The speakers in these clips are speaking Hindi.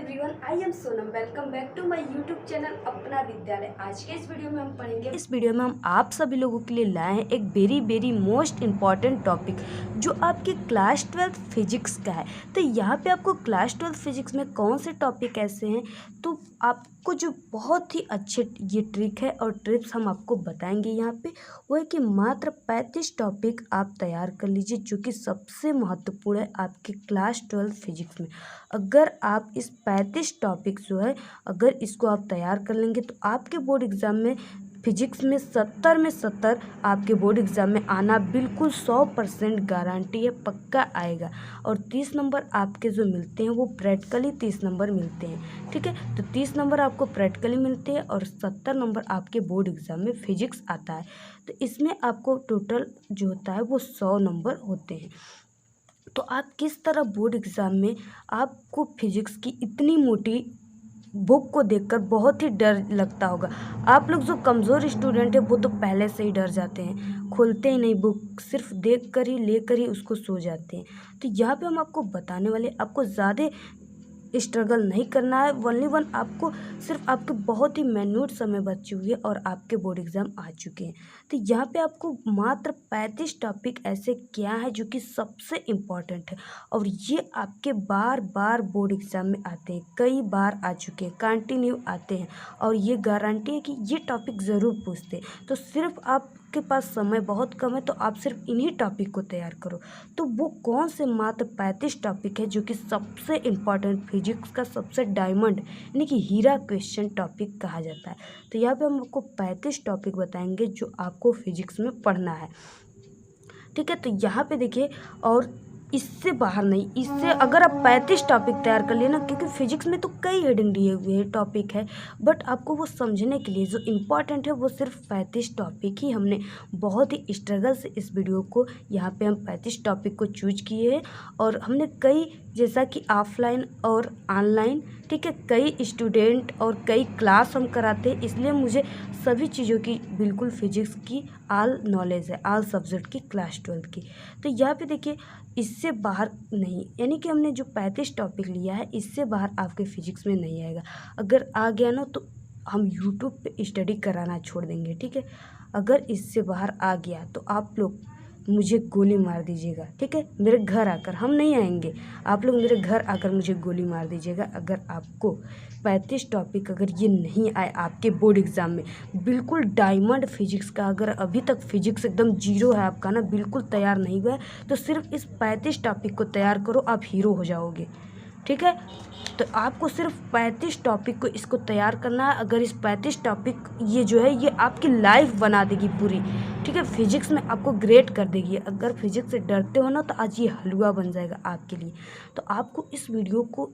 Everyone, I am Sonam. Welcome back to my YouTube channel Apna Vidyalaya. आज के इस वीडियो में हम पढ़ेंगे, इस वीडियो में हम आप सभी लोगों के लिए लाए हैं एक वेरी मोस्ट इम्पॉर्टेंट टॉपिक जो आपके क्लास 12 फिजिक्स का है। तो यहाँ पे आपको क्लास 12 फिजिक्स में कौन से टॉपिक ऐसे हैं तो आपको जो बहुत ही अच्छे ये ट्रिक है और ट्रिप्स हम आपको बताएंगे यहाँ पे, वो है कि मात्र 35 टॉपिक आप तैयार कर लीजिए जो कि सबसे महत्वपूर्ण है आपके क्लास 12 फिजिक्स में। अगर आप इस 35 टॉपिक जो है अगर इसको आप तैयार कर लेंगे तो आपके बोर्ड एग्ज़ाम में फिजिक्स में 70 में 70 आपके बोर्ड एग्ज़ाम में आना बिल्कुल 100% गारंटी है, पक्का आएगा। और 30 नंबर आपके जो मिलते हैं वो प्रैक्टिकली 30 नंबर मिलते हैं, ठीक है। तो 30 नंबर आपको प्रैक्टिकली मिलते हैं और 70 नंबर आपके बोर्ड एग्ज़ाम में फिजिक्स आता है। तो इसमें आपको टोटल जो होता है वो 100 नंबर होते हैं। तो आप किस तरह बोर्ड एग्ज़ाम में आपको फिजिक्स की इतनी मोटी बुक को देखकर बहुत ही डर लगता होगा। आप लोग जो कमज़ोर स्टूडेंट है वो तो पहले से ही डर जाते हैं, खोलते ही नहीं बुक, सिर्फ देख कर ही लेकर ही उसको सो जाते हैं। तो यहाँ पे हम आपको बताने वाले, आपको ज़्यादा स्ट्रगल नहीं करना है, ओनली वन आपको सिर्फ आपके बहुत ही मिनट समय बच चुकी है और आपके बोर्ड एग्ज़ाम आ चुके हैं। तो यहाँ पे आपको मात्र 35 टॉपिक ऐसे क्या है जो कि सबसे इम्पॉर्टेंट है और ये आपके बार बार बोर्ड एग्ज़ाम में आते हैं, कई बार आ चुके हैं, कंटिन्यू आते हैं और ये गारंटी है कि ये टॉपिक ज़रूर पूछते हैं। तो सिर्फ आपके पास समय बहुत कम है तो आप सिर्फ इन्हीं टॉपिक को तैयार करो। तो वो कौन से मात्र 35 टॉपिक है जो कि सबसे इम्पॉर्टेंट, फिजिक्स का सबसे डायमंड यानी कि हीरा क्वेश्चन टॉपिक कहा जाता है। तो यहाँ पे हम आपको 35 टॉपिक बताएंगे जो आपको फिजिक्स में पढ़ना है, ठीक है। तो यहाँ पे देखिए, और इससे बाहर नहीं, इससे अगर आप 35 टॉपिक तैयार कर लिए ना, क्योंकि फिजिक्स में तो कई हेडिंग दिए हुए टॉपिक है, बट आपको वो समझने के लिए जो इम्पोर्टेंट है वो सिर्फ 35 टॉपिक ही हमने बहुत ही स्ट्रगल से इस वीडियो को यहाँ पे हम 35 टॉपिक को चूज किए हैं। और हमने कई, जैसा कि ऑफलाइन और ऑनलाइन, ठीक है, कई स्टूडेंट और कई क्लास हम कराते हैं, इसलिए मुझे सभी चीज़ों की बिल्कुल फिजिक्स की ऑल नॉलेज है, ऑल सब्जेक्ट की क्लास 12 की। तो यहाँ पे देखिए, इससे बाहर नहीं, यानी कि हमने जो 35 टॉपिक लिया है इससे बाहर आपके फिजिक्स में नहीं आएगा। अगर आ गया ना तो हम यूट्यूब पे स्टडी कराना छोड़ देंगे, ठीक है। अगर इससे बाहर आ गया तो आप लोग मुझे गोली मार दीजिएगा, ठीक है। मेरे घर आकर, हम नहीं आएंगे, आप लोग मेरे घर आकर मुझे गोली मार दीजिएगा अगर आपको 35 टॉपिक अगर ये नहीं आए आपके बोर्ड एग्ज़ाम में। बिल्कुल डायमंड फिजिक्स का, अगर अभी तक फिजिक्स एकदम जीरो है आपका ना, बिल्कुल तैयार नहीं हुआ है, तो सिर्फ इस 35 टॉपिक को तैयार करो, आप हीरो हो जाओगे, ठीक है। तो आपको सिर्फ 35 टॉपिक को इसको तैयार करना है। अगर इस 35 टॉपिक ये जो है ये आपकी लाइफ बना देगी पूरी, ठीक है, फिजिक्स में आपको ग्रेट कर देगी। अगर फिजिक्स से डरते हो ना तो आज ये हलवा बन जाएगा आपके लिए। तो आपको इस वीडियो को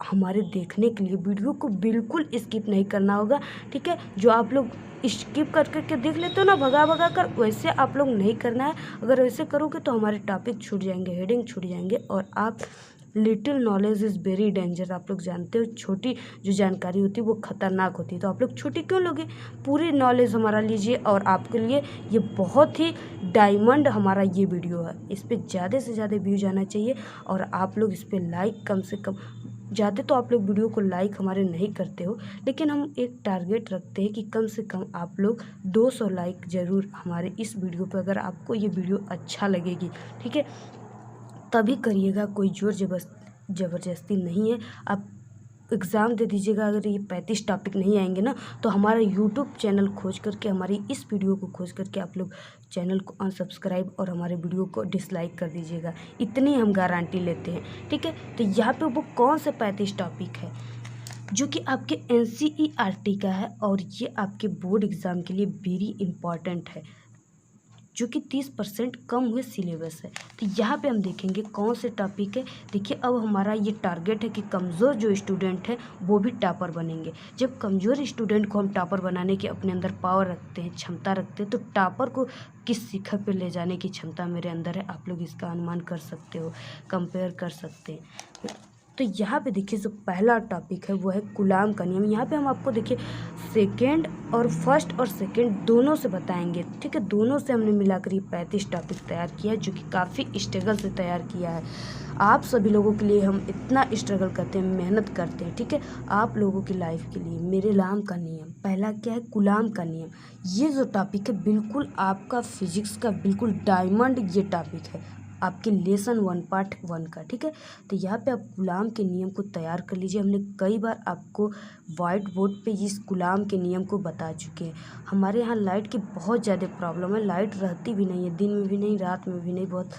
हमारे देखने के लिए वीडियो को बिल्कुल स्किप नहीं करना होगा, ठीक है। जो आप लोग स्किप कर करके देख लेते हो ना भगा भगा कर, वैसे आप लोग नहीं करना है। अगर वैसे करोगे तो हमारे टॉपिक छूट जाएंगे, हेडिंग छूट जाएंगे और आप, little knowledge is very danger, आप लोग जानते हो छोटी जो जानकारी होती है वो खतरनाक होती है। तो आप लोग छोटी क्यों लोगे, पूरी नॉलेज हमारा लीजिए और आपके लिए ये बहुत ही डायमंड हमारा ये वीडियो है। इस पर ज़्यादा से ज़्यादा व्यूज आना चाहिए और आप लोग इस पर लाइक कम से कम, ज़्यादा तो आप लोग वीडियो को लाइक हमारे नहीं करते हो, लेकिन हम एक टारगेट रखते हैं कि कम से कम आप लोग 200 लाइक ज़रूर हमारे इस वीडियो पर, अगर आपको ये वीडियो अच्छा लगेगी, ठीक है, तभी करिएगा, कोई जोर ज़बरदस्ती नहीं है। आप एग्ज़ाम दे दीजिएगा। अगर ये 35 टॉपिक नहीं आएंगे ना तो हमारा यूट्यूब चैनल खोज करके, हमारी इस वीडियो को खोज करके आप लोग चैनल को अनसब्सक्राइब और हमारे वीडियो को डिसलाइक कर दीजिएगा, इतनी हम गारंटी लेते हैं, ठीक है। तो यहाँ पे वो कौन से 35 टॉपिक है जो कि आपके NCERT का है और ये आपके बोर्ड एग्ज़ाम के लिए वेरी इंपॉर्टेंट है, जो कि 30% कम हुए सिलेबस है। तो यहाँ पे हम देखेंगे कौन से टॉपिक है। देखिए, अब हमारा ये टारगेट है कि कमज़ोर जो स्टूडेंट है वो भी टॉपर बनेंगे। जब कमज़ोर स्टूडेंट को हम टॉपर बनाने की अपने अंदर पावर रखते हैं, क्षमता रखते हैं, तो टॉपर को किस शिखर पे ले जाने की क्षमता मेरे अंदर है, आप लोग इसका अनुमान कर सकते हो, कंपेयर कर सकते हैं। तो यहाँ पे देखिए जो पहला टॉपिक है वो है कूलाम का नियम। यहाँ पे हम आपको देखिए सेकेंड और फर्स्ट और सेकेंड दोनों से बताएंगे, ठीक है। दोनों से हमने मिलाकर ये 35 टॉपिक तैयार किया है, जो कि काफ़ी स्ट्रगल से तैयार किया है। आप सभी लोगों के लिए हम इतना स्ट्रगल करते हैं, मेहनत करते हैं, ठीक है, आप लोगों की लाइफ के लिए। मेरे लाम का नियम पहला क्या है, कूलाम का नियम। ये जो टॉपिक है बिल्कुल आपका फिजिक्स का बिल्कुल डायमंड ये टॉपिक है, आपके लेसन 1 पार्ट 1 का, ठीक है। तो यहाँ पे आप कूलाम के नियम को तैयार कर लीजिए। हमने कई बार आपको वाइट बोर्ड पे इस कूलाम के नियम को बता चुके हैं। हमारे यहाँ लाइट की बहुत ज़्यादा प्रॉब्लम है, लाइट रहती भी नहीं है, दिन में भी नहीं, रात में भी नहीं, बहुत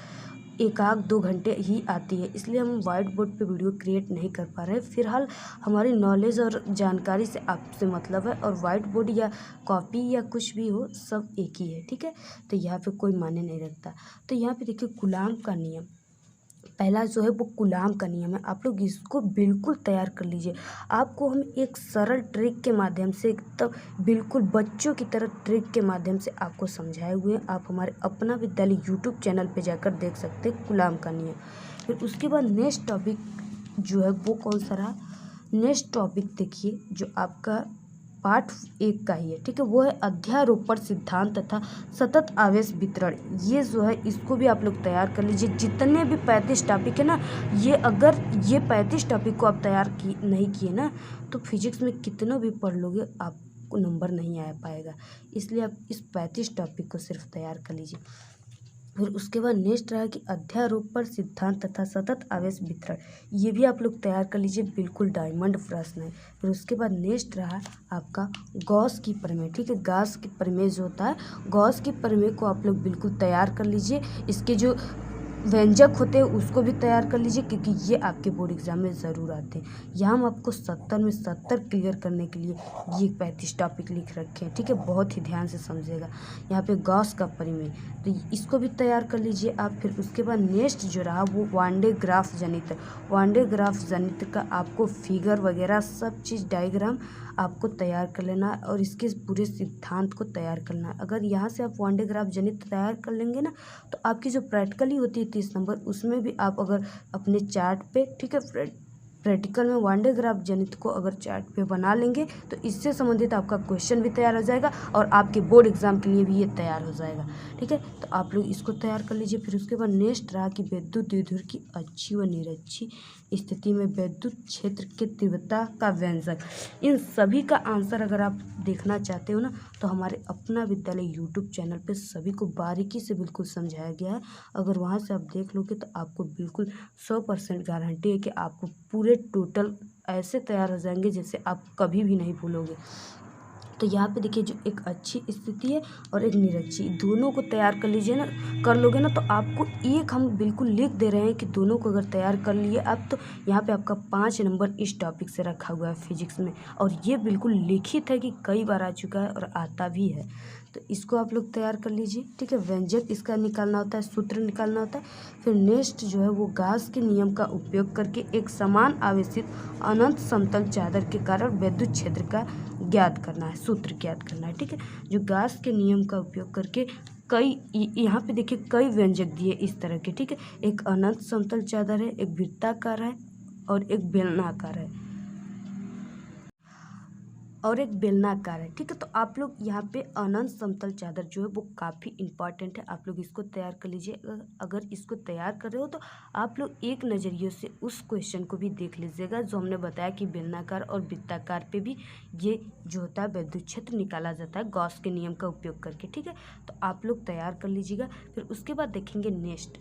1-2 घंटे ही आती है, इसलिए हम वाइट बोर्ड पे वीडियो क्रिएट नहीं कर पा रहे हैं। फिलहाल हमारी नॉलेज और जानकारी से आपसे मतलब है, और वाइट बोर्ड या कॉपी या कुछ भी हो सब एक ही है, ठीक है। तो यहाँ पे कोई मायने नहीं रखता। तो यहाँ पे देखिए कूलाम का नियम पहला जो है वो कूलाम का नियम है। आप लोग इसको बिल्कुल तैयार कर लीजिए। आपको हम एक सरल ट्रिक के माध्यम से एकदम बिल्कुल बच्चों की तरह ट्रिक के माध्यम से आपको समझाए हुए हैं। आप हमारे अपना विद्यालय यूट्यूब चैनल पे जाकर देख सकते हैं कूलाम का नियम। फिर उसके बाद नेक्स्ट टॉपिक जो है वो कौन सा रहा, नेक्स्ट टॉपिक देखिए जो आपका पार्ट 1 का ही है, ठीक है, वो है अध्यारोपण सिद्धांत तथा सतत आवेश वितरण। ये जो है इसको भी आप लोग तैयार कर लीजिए। जितने भी 35 टॉपिक है ना, ये अगर ये 35 टॉपिक को आप तैयार नहीं किए ना, तो फिजिक्स में कितनों भी पढ़ लोगे आपको नंबर नहीं आ पाएगा। इसलिए आप इस 35 टॉपिक को सिर्फ तैयार कर लीजिए। फिर उसके बाद नेक्स्ट रहा कि अध्यारोपण सिद्धांत तथा सतत आवेश वितरण, ये भी आप लोग तैयार कर लीजिए, बिल्कुल डायमंड प्रश्न है। फिर उसके बाद नेक्स्ट रहा आपका गॉस की प्रमेय, ठीक है। गॉस की प्रमेय जो होता है, गॉस की प्रमेय को आप लोग बिल्कुल तैयार कर लीजिए। इसके जो व्यंजक होते हैं उसको भी तैयार कर लीजिए, क्योंकि ये आपके बोर्ड एग्जाम में ज़रूर आते हैं। यहाँ हम आपको 70 में 70 क्लियर करने के लिए ये 35 टॉपिक लिख रखे हैं, ठीक है, बहुत ही ध्यान से समझिएगा। यहाँ पे गॉस का प्रमेय, तो इसको भी तैयार कर लीजिए आप। फिर उसके बाद नेक्स्ट जो रहा वो वांडे ग्राफ जनित। वांडे ग्राफ जनित का आपको फिगर वगैरह सब चीज़ डायग्राम आपको तैयार कर लेना है, और इसके पूरे सिद्धांत को तैयार करना है। अगर यहाँ से आप वांडे ग्राफ जनित तैयार कर लेंगे ना, तो आपकी जो प्रैक्टिकली होती है 30 नंबर, उसमें भी आप अगर अपने चार्ट पे, ठीक है, प्रैक्टिकल में वांडे ग्राफ जनित को अगर चार्ट पे बना लेंगे, तो इससे संबंधित आपका क्वेश्चन भी तैयार हो जाएगा, और आपके बोर्ड एग्जाम के लिए भी ये तैयार हो जाएगा, ठीक है। तो आप लोग इसको तैयार कर लीजिए। फिर उसके बाद नेक्स्ट रहा कि विद्युत द्विध्रुव की अच्छी व निरक्षी स्थिति में विद्युत क्षेत्र की तीव्रता का व्यंजक, इन सभी का आंसर अगर आप देखना चाहते हो ना, तो हमारे अपना विद्यालय यूट्यूब चैनल पे सभी को बारीकी से बिल्कुल समझाया गया है। अगर वहाँ से आप देख लोगे तो आपको बिल्कुल 100% गारंटी है कि आपको पूरे टोटल ऐसे तैयार हो जाएंगे जैसे आप कभी भी नहीं भूलोगे। तो यहाँ पे देखिए जो एक अच्छी स्थिति है और एक निरक्षी, दोनों को तैयार कर लीजिए ना, कर लोगे ना, तो आपको एक हम बिल्कुल लिख दे रहे हैं कि दोनों को अगर तैयार कर लिए आप, तो यहाँ पे आपका 5 नंबर इस टॉपिक से रखा हुआ है फिजिक्स में, और ये बिल्कुल लिखित है कि कई बार आ चुका है और आता भी है। तो इसको आप लोग तैयार कर लीजिए, ठीक है। व्यंजक इसका निकालना होता है, सूत्र निकालना होता है। फिर नेक्स्ट जो है वो गॉस के नियम का उपयोग करके एक समान आवेशित अनंत समतल चादर के कारण विद्युत क्षेत्र का ज्ञात करना है, सूत्र ज्ञात करना है, ठीक है। जो गॉस के नियम का उपयोग करके कई यहाँ पे देखिए कई व्यंजक दिए इस तरह के, ठीक है। एक अनंत समतल चादर है, एक वृत्ताकार है, और एक बेलनाकार है, और एक बेलनाकार है, ठीक है। तो आप लोग यहाँ पे अनंत समतल चादर जो है वो काफ़ी इंपॉर्टेंट है, आप लोग इसको तैयार कर लीजिए। अगर इसको तैयार कर रहे हो तो आप लोग एक नज़रिए से उस क्वेश्चन को भी देख लीजिएगा जो हमने बताया कि बेलनाकार और वृत्ताकार पे भी ये जो होता है विद्युत क्षेत्र निकाला जाता है गॉस के नियम का उपयोग करके, ठीक है। तो आप लोग तैयार कर लीजिएगा। फिर उसके बाद देखेंगे नेक्स्ट,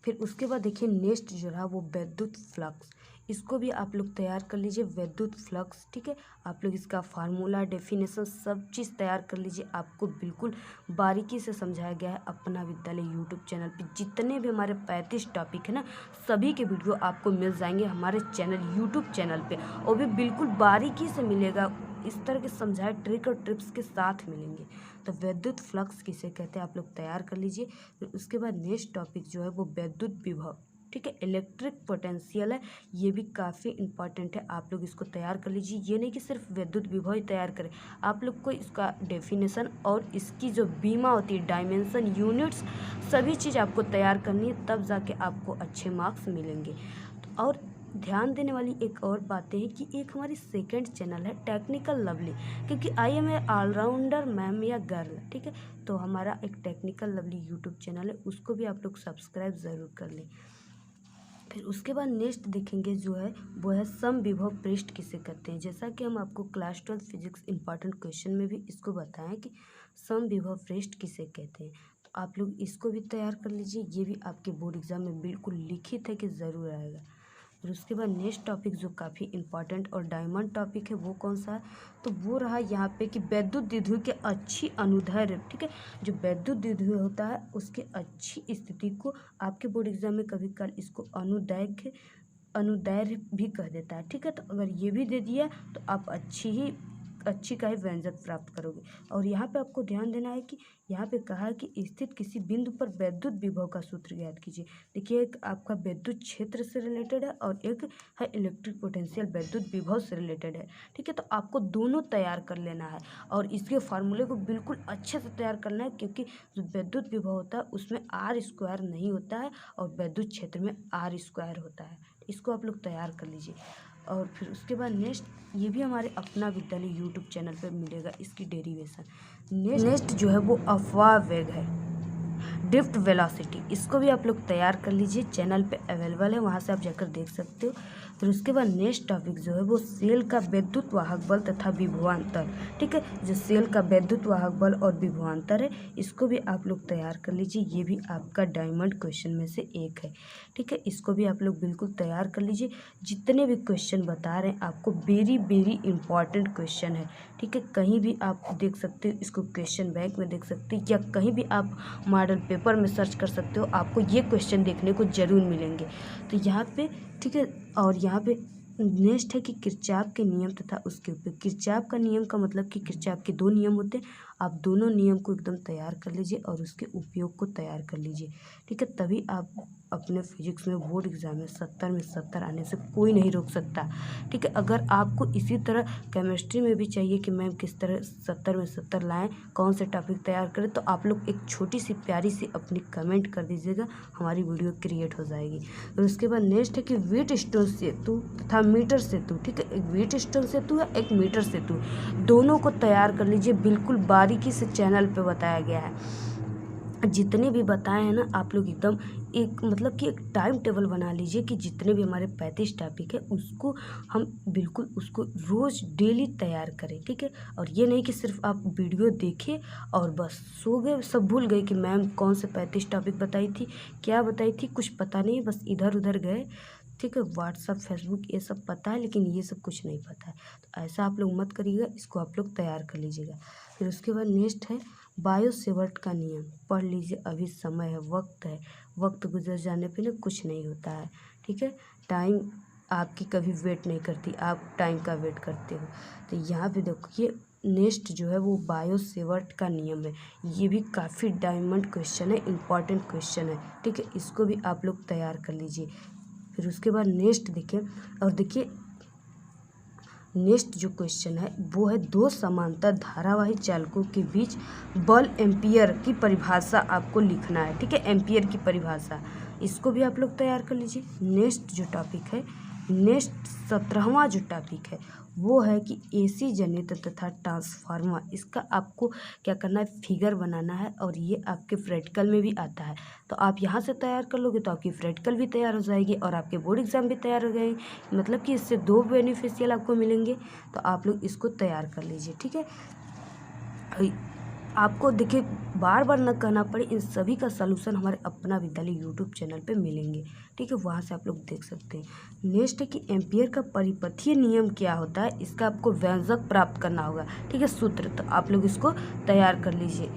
फिर उसके बाद देखिए नेक्स्ट जो रहा वो विद्युत फ्लक्स, इसको भी आप लोग तैयार कर लीजिए, विद्युत फ्लक्स, ठीक है। आप लोग इसका फार्मूला, डेफिनेशन सब चीज़ तैयार कर लीजिए। आपको बिल्कुल बारीकी से समझाया गया है अपना विद्यालय यूट्यूब चैनल पे। जितने भी हमारे 35 टॉपिक है ना, सभी के वीडियो आपको मिल जाएंगे हमारे चैनल यूट्यूब चैनल पे, और भी बिल्कुल बारीकी से मिलेगा, इस तरह के समझाए ट्रिक और टिप्स के साथ मिलेंगे। तो विद्युत फ्लक्स किसे कहते हैं आप लोग तैयार कर लीजिए। फिर उसके बाद नेक्स्ट टॉपिक जो है वो विद्युत विभव, ठीक है, इलेक्ट्रिक पोटेंशियल है, ये भी काफ़ी इंपॉर्टेंट है, आप लोग इसको तैयार कर लीजिए। ये नहीं कि सिर्फ विद्युत विभव ही तैयार करें, आप लोग को इसका डेफिनेशन और इसकी जो बीमा होती है, डायमेंशन, यूनिट्स, सभी चीज़ आपको तैयार करनी है, तब जाके आपको अच्छे मार्क्स मिलेंगे। और ध्यान देने वाली एक और बातें हैं कि एक हमारी सेकंड चैनल है टेक्निकल लवली, क्योंकि I am a allrounder ma'am या गर्ल, ठीक है। तो हमारा एक टेक्निकल लवली यूट्यूब चैनल है, उसको भी आप लोग सब्सक्राइब ज़रूर कर लें। फिर उसके बाद नेक्स्ट देखेंगे जो है वो है सम विभव पृष्ठ किसे कहते हैं। जैसा कि हम आपको क्लास 12 फिजिक्स इंपॉर्टेंट क्वेश्चन में भी इसको बताएं कि सम विभव पृष्ठ किसे कहते हैं, तो आप लोग इसको भी तैयार कर लीजिए। ये भी आपके बोर्ड एग्जाम में बिल्कुल लिखित है कि ज़रूर आएगा। और उसके बाद नेक्स्ट टॉपिक जो काफ़ी इंपॉर्टेंट और डायमंड टॉपिक है वो कौन सा है, तो वो रहा यहाँ पे कि वैद्युत द्विध्रुव के अच्छी अनुदैर्ध्य, ठीक है। जो वैद्युत द्विध्रुव होता है उसके अच्छी स्थिति को आपके बोर्ड एग्जाम में कभी कल इसको अनुदैर्ध्य भी कह देता है, ठीक है। तो अगर ये भी दे दिया तो आप अच्छी का ही व्यंजक प्राप्त करोगे। और यहाँ पे आपको ध्यान देना है कि यहाँ पे कहा है कि स्थित किसी बिंदु पर वैद्युत विभव का सूत्र ज्ञात कीजिए। देखिए एक आपका वैद्युत क्षेत्र से रिलेटेड है और एक है इलेक्ट्रिक पोटेंशियल वैद्युत विभव से रिलेटेड है, ठीक है। तो आपको दोनों तैयार कर लेना है और इसके फार्मूले को बिल्कुल अच्छे से तैयार करना है, क्योंकि जो वैद्युत विभव होता है उसमें R² नहीं होता है और वैद्युत क्षेत्र में R² होता है। इसको आप लोग तैयार कर लीजिए। और फिर उसके बाद नेक्स्ट ये भी हमारे अपना विद्यालय यूट्यूब चैनल पर मिलेगा, इसकी डेरिवेशन। नेक्स्ट जो है वो अफवाह वेग है, ड्रिफ्ट वेलोसिटी, इसको भी आप लोग तैयार कर लीजिए। चैनल पे अवेलेबल है, वहाँ से आप जाकर देख सकते हो। फिर उसके बाद नेक्स्ट टॉपिक जो है वो सेल का वैद्युत वाहक बल तथा विभवांतर, ठीक है। जो सेल का वैद्युत वाहक बल और विभवांतर है इसको भी आप लोग तैयार कर लीजिए। ये भी आपका डायमंड क्वेश्चन में से एक है, ठीक है। इसको भी आप लोग बिल्कुल तैयार कर लीजिए। जितने भी क्वेश्चन बता रहे हैं आपको वेरी वेरी इंपॉर्टेंट क्वेश्चन है, ठीक है। कहीं भी आप देख सकते हो इसको, क्वेश्चन बैंक में देख सकते हो या कहीं भी आप मॉडल पेपर में सर्च कर सकते हो, आपको ये क्वेश्चन देखने को जरूर मिलेंगे। तो यहाँ पे ठीक है। और यहाँ पे नेक्स्ट है कि किरचॉफ के नियम तथा उसके उपयोग। किरचॉफ का नियम का मतलब कि किरचॉफ के 2 नियम होते हैं, आप दोनों नियम को एकदम तैयार कर लीजिए और उसके उपयोग को तैयार कर लीजिए, ठीक है। तभी आप अपने फिजिक्स में बोर्ड एग्जाम में 70 में 70 आने से कोई नहीं रोक सकता, ठीक है। अगर आपको इसी तरह केमिस्ट्री में भी चाहिए कि मैम किस तरह 70 में 70 लाएँ, कौन से टॉपिक तैयार करें, तो आप लोग एक छोटी सी प्यारी सी अपनी कमेंट कर दीजिएगा, हमारी वीडियो क्रिएट हो जाएगी। और उसके बाद नेक्स्ट है कि व्हीटस्टोन सेतु तथा मीटर सेतु, ठीक है। एक व्हीटस्टोन सेतु है, एक मीटर सेतु, दोनों को तैयार कर लीजिए। बिल्कुल बारीकी से चैनल पे बताया गया है। जितने भी बताए हैं ना आप लोग एकदम एक मतलब कि एक टाइम टेबल बना लीजिए कि जितने भी हमारे 35 टॉपिक है उसको हम बिल्कुल उसको रोज़ डेली तैयार करें, ठीक है। और ये नहीं कि सिर्फ आप वीडियो देखें और बस सो गए, सब भूल गए कि मैम कौन से 35 टॉपिक बताई थी, क्या बताई थी, कुछ पता नहीं, बस इधर उधर गए, ठीक है। व्हाट्सअप फेसबुक ये सब पता है लेकिन ये सब कुछ नहीं पता है, तो ऐसा आप लोग मत करिएगा, इसको आप लोग तैयार कर लीजिएगा। फिर उसके बाद नेक्स्ट है बायो-सेवर्ट का नियम, पढ़ लीजिए। अभी समय है, वक्त गुजर जाने पे ना कुछ नहीं होता है, ठीक है। टाइम आपकी कभी वेट नहीं करती, आप टाइम का वेट करते हो। तो यहाँ पे देखिए नेक्स्ट जो है वो बायो-सेवर्ट का नियम है, ये भी काफ़ी डायमंड क्वेश्चन है, इंपॉर्टेंट क्वेश्चन है, ठीक है। इसको भी आप लोग तैयार कर लीजिए। फिर उसके बाद नेक्स्ट देखिए, और देखिए नेक्स्ट जो क्वेश्चन है वो है 2 समांतर धारावाही चालकों के बीच बल एम्पियर की परिभाषा आपको लिखना है, ठीक है। एम्पियर की परिभाषा, इसको भी आप लोग तैयार कर लीजिए। नेक्स्ट जो टॉपिक है, नेक्स्ट 17वां जो टॉपिक है वो है कि एसी जनरेटर तथा ट्रांसफार्मर, इसका आपको क्या करना है, फिगर बनाना है और ये आपके प्रैक्टिकल में भी आता है। तो आप यहाँ से तैयार कर लोगे तो आपकी प्रैक्टिकल भी तैयार हो जाएगी और आपके बोर्ड एग्जाम भी तैयार हो जाएंगे, मतलब कि इससे 2 बेनिफिशियल आपको मिलेंगे। तो आप लोग इसको तैयार कर लीजिए, ठीक है। आपको देखिए बार बार न कहना पड़े, इन सभी का सलूशन हमारे अपना विद्यालय यूट्यूब चैनल पे मिलेंगे, ठीक है। वहाँ से आप लोग देख सकते हैं। नेक्स्ट है कि एम्पियर का परिपथीय नियम क्या होता है, इसका आपको व्यंजक प्राप्त करना होगा, ठीक है, सूत्र। तो आप लोग इसको तैयार कर लीजिए।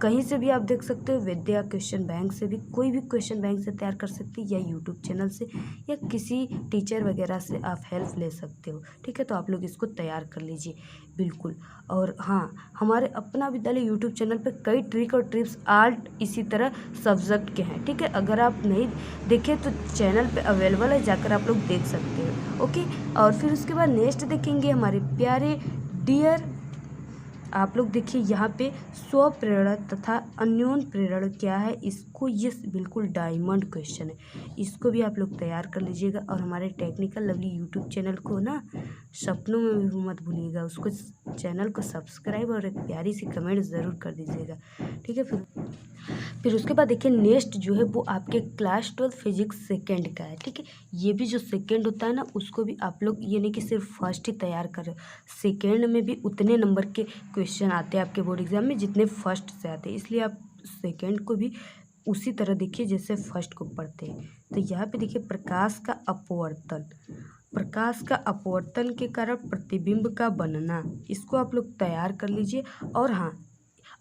कहीं से भी आप देख सकते हो, विद्या क्वेश्चन बैंक से भी, कोई भी क्वेश्चन बैंक से तैयार कर सकते हैं, या यूट्यूब चैनल से या किसी टीचर वगैरह से आप हेल्प ले सकते हो, ठीक है। तो आप लोग इसको तैयार कर लीजिए बिल्कुल। और हाँ, हमारे अपना विद्यालय यूट्यूब चैनल पे कई ट्रिक और टिप्स आर्ट इसी तरह सब्जेक्ट के हैं, ठीक है। अगर आप नहीं देखें तो चैनल पे अवेलेबल है, जाकर आप लोग देख सकते हो, ओके। और फिर उसके बाद नेक्स्ट देखेंगे हमारे प्यारे डियर आप लोग देखिए यहाँ पे स्व प्रेरणा तथा अन्योन प्रेरणा क्या है, इसको ये बिल्कुल डायमंड क्वेश्चन है, इसको भी आप लोग तैयार कर लीजिएगा। और हमारे टेक्निकल लवली यूट्यूब चैनल को ना सपनों में भी मत भूलिएगा, उसको चैनल को सब्सक्राइब और एक प्यारी सी कमेंट ज़रूर कर दीजिएगा, ठीक है। फिर उसके बाद देखिए नेक्स्ट जो है वो आपके क्लास 12 फिजिक्स सेकेंड का है, ठीक है। ये भी जो सेकेंड होता है ना, उसको भी आप लोग ये नहीं कि सिर्फ फर्स्ट ही तैयार कर रहे हो, सेकेंड में भी उतने नंबर के क्वेश्चन आते हैं आपके बोर्ड एग्जाम में जितने फर्स्ट से आते हैं, इसलिए आप सेकेंड को भी उसी तरह देखिए जैसे फर्स्ट को पढ़ते हैं। तो यहाँ पे देखिए प्रकाश का अपवर्तन, प्रकाश का अपवर्तन के कारण प्रतिबिंब का बनना, इसको आप लोग तैयार कर लीजिए। और हाँ,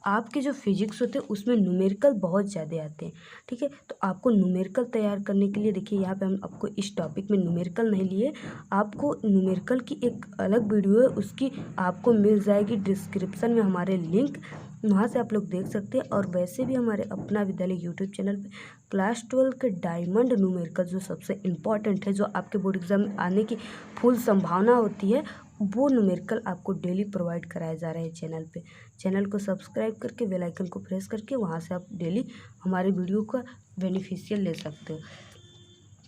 आपके जो फिजिक्स होते हैं उसमें न्यूमेरिकल बहुत ज़्यादा आते हैं, ठीक है। तो आपको न्यूमेरिकल तैयार करने के लिए देखिए यहाँ पे हम आपको इस टॉपिक में न्यूमेरिकल नहीं लिए, आपको न्यूमेरिकल की एक अलग वीडियो है, उसकी आपको मिल जाएगी डिस्क्रिप्शन में हमारे लिंक, वहाँ से आप लोग देख सकते हैं। और वैसे भी हमारे अपना विद्यालय यूट्यूब चैनल पे क्लास 12 के डायमंड न्यूमेरिकल जो सबसे इम्पॉर्टेंट है, जो आपके बोर्ड एग्जाम में आने की फुल संभावना होती है, वो न्यूमेरिकल आपको डेली प्रोवाइड कराया जा रहा है चैनल पे। चैनल को सब्सक्राइब करके बेल आइकन को प्रेस करके वहाँ से आप डेली हमारे वीडियो का बेनिफिशियल ले सकते हो।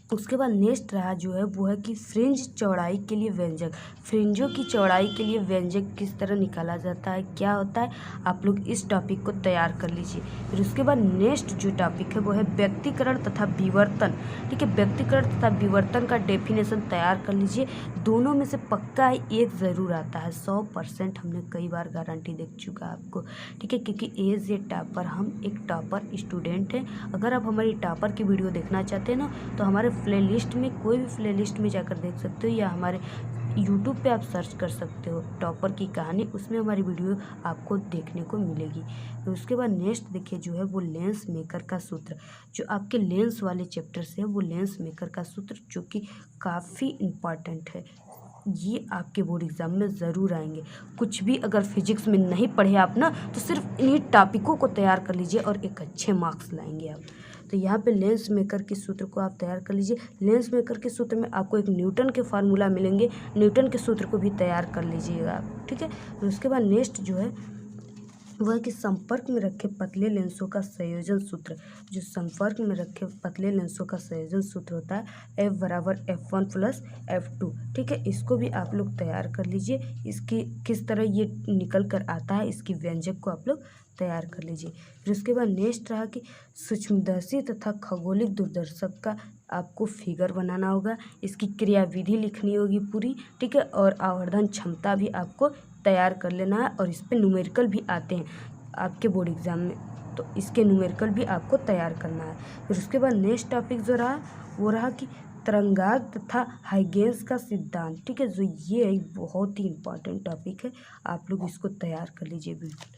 उसके बाद नेक्स्ट रहा जो है वो है कि फ्रिंज चौड़ाई के लिए व्यंजक, फ्रिंजों की चौड़ाई के लिए व्यंजक किस तरह निकाला जाता है, क्या होता है, आप लोग इस टॉपिक को तैयार कर लीजिए। फिर उसके बाद नेक्स्ट जो टॉपिक है वो है व्यक्तिकरण तथा विवर्तन, ठीक है। व्यक्तिकरण तथा विवर्तन का डेफिनेशन तैयार कर लीजिए, दोनों में से पक्का एक ज़रूर आता है, 100% हमने कई बार गारंटी दे चुका आपको, ठीक है। क्योंकि एज ए टॉपर, हम एक टॉपर स्टूडेंट हैं। अगर आप हमारी टॉपर की वीडियो देखना चाहते हैं ना, तो हमारे प्लेलिस्ट में, कोई भी प्लेलिस्ट में जाकर देख सकते हो, या हमारे यूट्यूब पे आप सर्च कर सकते हो टॉपर की कहानी, उसमें हमारी वीडियो आपको देखने को मिलेगी। तो उसके बाद नेक्स्ट देखिए जो है वो लेंस मेकर का सूत्र, जो आपके लेंस वाले चैप्टर से है, वो लेंस मेकर का सूत्र जो कि काफ़ी इम्पॉर्टेंट है, ये आपके बोर्ड एग्ज़ाम में ज़रूर आएंगे। कुछ भी अगर फिजिक्स में नहीं पढ़े आप ना, तो सिर्फ इन्हीं टॉपिकों को तैयार कर लीजिए और एक अच्छे मार्क्स लाएंगे आप। तो यहाँ पे लेंस मेकर के सूत्र को आप तैयार कर लीजिए। लेंस मेकर के सूत्र में आपको एक न्यूटन के फार्मूला मिलेंगे, न्यूटन के सूत्र को भी तैयार कर लीजिएगा आप, ठीक है। तो उसके बाद नेक्स्ट जो है वह कि संपर्क में रखे पतले लेंसों का संयोजन सूत्र, जो संपर्क में रखे पतले लेंसों का संयोजन सूत्र होता है F=F1+F2, ठीक है। इसको भी आप लोग तैयार कर लीजिए, इसकी किस तरह ये निकल कर आता है, इसकी व्यंजक को आप लोग तैयार कर लीजिए। फिर उसके बाद नेक्स्ट रहा कि सूक्ष्मदर्शी तथा खगोलिक दूरदर्शक का आपको फिगर बनाना होगा, इसकी क्रियाविधि लिखनी होगी पूरी, ठीक है। और आवर्धन क्षमता भी आपको तैयार कर लेना है, और इस पे न्यूमेरिकल भी आते हैं आपके बोर्ड एग्ज़ाम में, तो इसके न्यूमेरिकल भी आपको तैयार करना है। फिर उसके बाद नेक्स्ट टॉपिक जो रहा वो रहा कि तरंगाग तथा हाइगेंस का सिद्धांत, ठीक है। जो ये एक बहुत ही इम्पॉर्टेंट टॉपिक है, आप लोग इसको तैयार कर लीजिए बिल्कुल।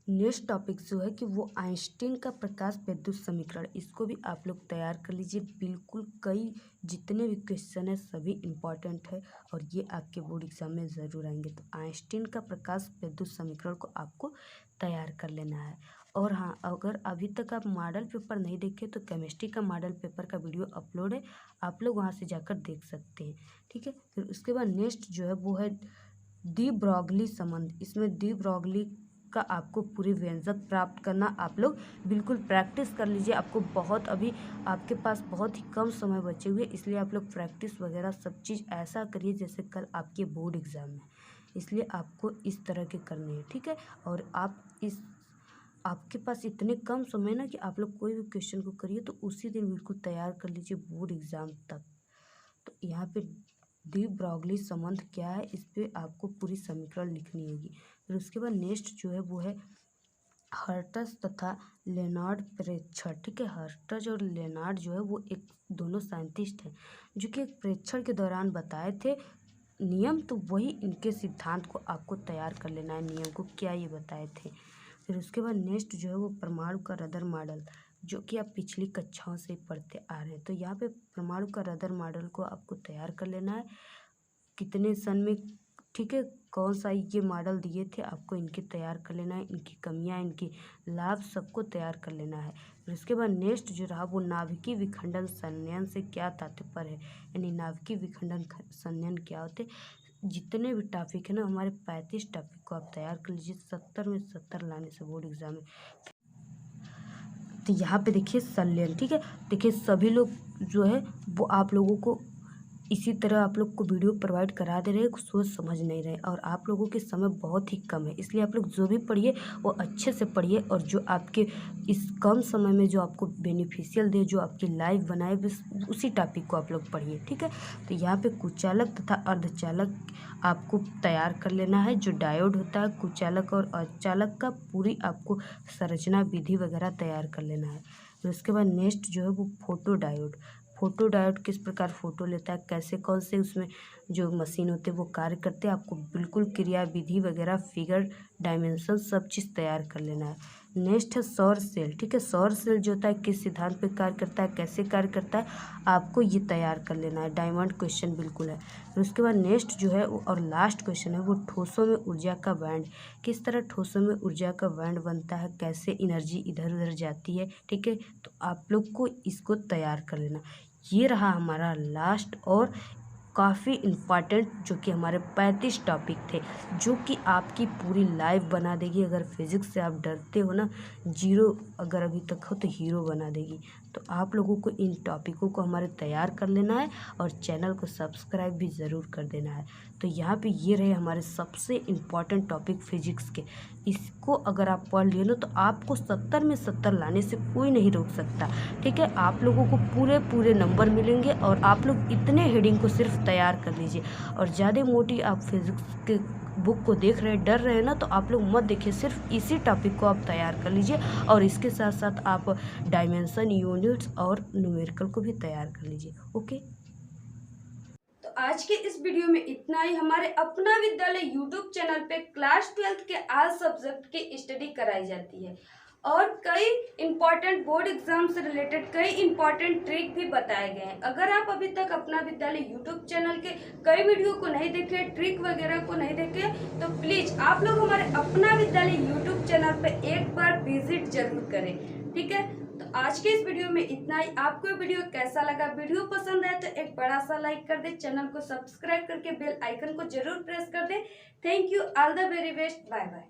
नेक्स्ट टॉपिक जो है कि वो आइंस्टीन का प्रकाश विद्युत समीकरण, इसको भी आप लोग तैयार कर लीजिए बिल्कुल। कई जितने भी क्वेश्चन है सभी इम्पॉर्टेंट है और ये आपके बोर्ड एग्जाम में ज़रूर आएंगे। तो आइंस्टीन का प्रकाश विद्युत समीकरण को आपको तैयार कर लेना है। और हाँ, अगर अभी तक आप मॉडल पेपर नहीं देखे तो केमिस्ट्री का मॉडल पेपर का वीडियो अपलोड है, आप लोग वहाँ से जाकर देख सकते हैं, ठीक है। फिर उसके बाद नेक्स्ट जो है वो है डी ब्रॉगली संबंध, इसमें डी ब्रॉगली का आपको पूरी व्यंजक प्राप्त करना, आप लोग बिल्कुल प्रैक्टिस कर लीजिए। आपको बहुत, अभी आपके पास बहुत ही कम समय बचे हुए, इसलिए आप लोग प्रैक्टिस वगैरह सब चीज़ ऐसा करिए जैसे कल आपके बोर्ड एग्ज़ाम है, इसलिए आपको इस तरह के करने हैं, ठीक है। और आप आपके पास इतने कम समय ना कि आप लोग कोई भी क्वेश्चन को करिए तो उसी दिन बिल्कुल तैयार कर लीजिए बोर्ड एग्ज़ाम तक। तो यहाँ पे डी ब्रॉगली संबंध क्या है, इस पर आपको पूरी समीकरण लिखनी होगी। फिर उसके बाद नेक्स्ट जो है वो है हर्ट्ज तथा लेनार्ड प्रेक्षण, ठीक है। हर्ट्ज और लेनार्ड जो है वो एक दोनों साइंटिस्ट हैं जो कि एक प्रेक्षण के दौरान बताए थे नियम, तो वही इनके सिद्धांत को आपको तैयार कर लेना है, नियम को क्या ये बताए थे। फिर उसके बाद नेक्स्ट जो है वो परमाणु का रदर मॉडल, जो कि आप पिछली कक्षाओं से पढ़ते आ रहे हैं। तो यहाँ पे परमाणु का रदर मॉडल को आपको तैयार कर लेना है, कितने सन में ठीक है, कौन सा ये मॉडल दिए थे आपको इनके तैयार कर लेना है, इनकी कमियां, इनकी लाभ सबको तैयार कर लेना है। फिर उसके बाद नेक्स्ट जो रहा वो नाभिकीय विखंडन संयंत्र से क्या तात्पर्य है, यानी नाभिकीय विखंडन संयंत्र क्या होते। जितने भी टॉपिक है ना हमारे 35 टॉपिक को आप तैयार कर लीजिए, 70 में 70 लाने से बोर्ड एग्जाम में। तो यहाँ पे देखिए संलयन, ठीक है, देखिए सभी लोग जो है वो आप लोगों को इसी तरह आप लोग को वीडियो प्रोवाइड करा दे रहे हैं, सोच समझ नहीं रहे, और आप लोगों के समय बहुत ही कम है, इसलिए आप लोग जो भी पढ़िए वो अच्छे से पढ़िए, और जो आपके इस कम समय में जो आपको बेनिफिशियल दे, जो आपकी लाइफ बनाए, बस उसी टॉपिक को आप लोग पढ़िए, ठीक है। तो यहाँ पे कुचालक तथा अर्धचालक आपको तैयार कर लेना है। जो डायोड होता है कुचालक और अर्धचालक का पूरी आपको संरचना विधि वगैरह तैयार कर लेना है। फिर उसके बाद नेक्स्ट जो है वो फोटो डायोड। फोटो डायोड किस प्रकार फ़ोटो लेता है, कैसे कौन से उसमें जो मशीन होते हैं वो कार्य करते हैं, आपको बिल्कुल क्रिया विधि वगैरह फिगर डायमेंशन सब चीज़ तैयार कर लेना है। नेक्स्ट है सौर सेल, ठीक है, सौर सेल जो होता है किस सिद्धांत पे कार्य करता है, कैसे कार्य करता है, आपको ये तैयार कर लेना है। डायमंड क्वेश्चन बिल्कुल है। फिर उसके बाद नेक्स्ट जो है और लास्ट क्वेश्चन है वो ठोसों में ऊर्जा का बैंड, किस तरह ठोसों में ऊर्जा का बैंड बनता है, कैसे एनर्जी इधर उधर जाती है, ठीक है। तो आप लोग को इसको तैयार कर लेना। ये रहा हमारा लास्ट और काफ़ी इम्पॉर्टेंट, जो कि हमारे 35 टॉपिक थे, जो कि आपकी पूरी लाइफ बना देगी। अगर फिज़िक्स से आप डरते हो ना, जीरो अगर अभी तक हो तो हीरो बना देगी। तो आप लोगों को इन टॉपिकों को हमारे तैयार कर लेना है और चैनल को सब्सक्राइब भी ज़रूर कर देना है। तो यहाँ पे ये रहे हमारे सबसे इम्पॉर्टेंट टॉपिक फिजिक्स के। इसको अगर आप पढ़ लिए ना तो आपको 70 में 70 लाने से कोई नहीं रोक सकता, ठीक है। आप लोगों को पूरे पूरे नंबर मिलेंगे, और आप लोग इतने हेडिंग को सिर्फ तैयार कर लीजिए। और ज़्यादा मोटी आप फिजिक्स के बुक को देख रहे हैं, डर रहे हैं ना, तो आप लोग मत देखिए, सिर्फ इसी टॉपिक को आप तैयार कर लीजिए, और इसके साथ साथ आप डायमेंशन, यूनिट्स और न्यूमेरिकल को भी तैयार कर लीजिए। ओके, तो आज के इस वीडियो में इतना ही। हमारे अपना विद्यालय यूट्यूब चैनल पे क्लास 12 के ऑल सब्जेक्ट की स्टडी कराई जाती है, और कई इंपॉर्टेंट बोर्ड एग्जाम से रिलेटेड कई इंपॉर्टेंट ट्रिक भी बताए गए हैं। अगर आप अभी तक अपना विद्यालय यूट्यूब चैनल के कई वीडियो को नहीं देखे, ट्रिक वगैरह को नहीं देखे, तो प्लीज आप लोग हमारे अपना विद्यालय यूट्यूब चैनल पे एक बार विजिट जरूर करें, ठीक है। तो आज के इस वीडियो में इतना ही। आपको ये वीडियो कैसा लगा, वीडियो पसंद आए तो एक बड़ा सा लाइक कर दे, चैनल को सब्सक्राइब करके बेल आइकन को जरूर प्रेस कर दे। Thank you, all the very best, bye bye.